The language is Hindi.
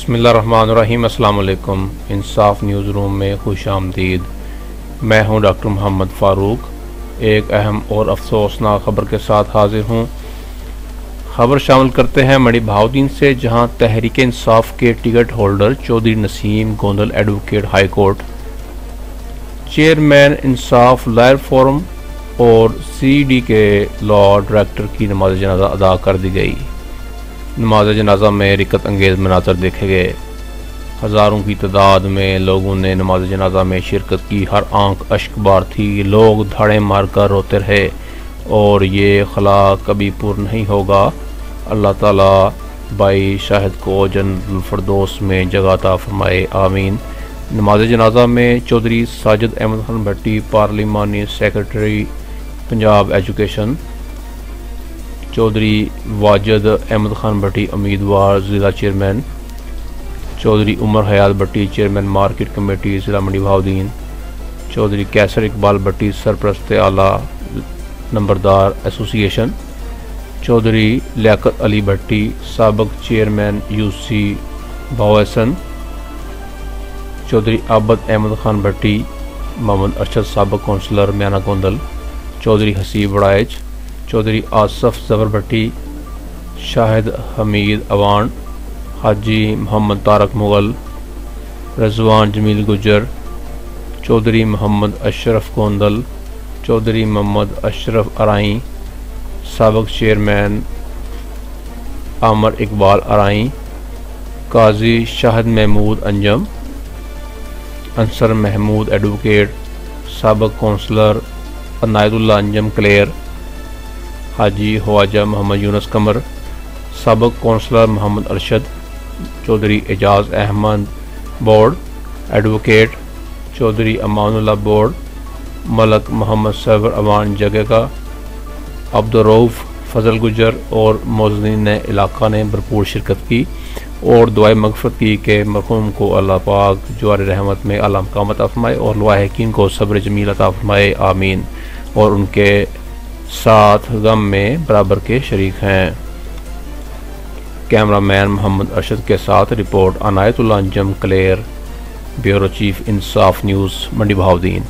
बिस्मिल्लाहिर्रहमानिर्रहीम। अस्सलाम वालेकुम। इंसाफ न्यूज़ रूम में खुश आमदीद। मैं हूं डॉक्टर मोहम्मद फ़ारूक। एक अहम और अफसोसनाक ख़बर के साथ हाजिर हूं। ख़बर शामिल करते हैं मड़ी बहाउद्दीन से, जहां तहरीक इंसाफ के ticket holder Chaudhry Naseem Gondal advocate High Court, chairman Insaf lawyer forum और CD के लॉ डायरेक्टर की नमाज जनाजा अदा कर दी गई। नमाज जनाजा में रिकत अंगेज़ मनाज़र देखे गए। हज़ारों की तादाद में लोगों ने नमाज जनाजा में शिरकत की। हर आंख अश्कबार थी। लोग धाड़े मार कर रोते रहे और ये खला कभी पूर्ण नहीं होगा। अल्लाह ताला बाई शाहिद को जन्नतुल फिरदौस में जगह अता फरमाए, आमीन। नमाज जनाजा में चौधरी साजिद अहमद खान भट्टी, पार्लिमानी सेक्रेटरी पंजाब एजुकेशन, चौधरी वाजिद अहमद खान भट्टी उम्मीदवार ज़िला चेयरमैन, चौधरी उमर हयात भट्टी चेयरमैन मार्केट कमेटी ज़िला मंडी बहाउद्दीन, चौधरी कैसर इकबाल भट्टी सरपरस्त आला नंबरदार एसोसिएशन, चौधरी लियाकत अली भट्टी साबिक चेयरमैन UC बावसन, चौधरी आबद अहमद खान भट्टी, मोहम्मद अरशद साबिक कौंसलर म्याना गोंदल, चौधरी हसीब बड़ाइच, चौधरी आसफ जबर भट्टी, शाहिद हमीद अवान, हाजी मोहम्मद तारक मुगल, रजवान जमील गुजर, चौधरी मोहम्मद अशरफ गोंदल, चौधरी मोहम्मद अशरफ अराई, साबिक चेयरमैन आमर इकबाल अराई, काजी शाहिद महमूद अंजम, अंसर महमूद एडवोकेट, साबिक कौंसलर इन्यत उल्लाह अंजम कलेर, हाजी ख्वाजा मोहम्मद यूनुस कमर, साबिक कौंसलर मोहम्मद अरशद, चौधरी एजाज अहमद बोर्ड एडवोकेट, चौधरी अमानुल्लाह बोर्ड, मलक मोहम्मद सरवर अवान जगह का, अब्दुर्रऊफ फजल गुजर और मौजूदीन इलाका ने भरपूर शिरकत की और दुआए मगफरत की कि मरहूम को अल्लाह पाक जवार रहमत में आला मकाम अता फरमाए और लवाहिकीन को सब्र जमील अता फरमाए, आमीन। और उनके साथ गम में बराबर के शरीक हैं। कैमरामैन मोहम्मद अरशद के साथ report Inayat Ullah Anjum Kaler, bureau chief Insaf news Mandi Bahauddin.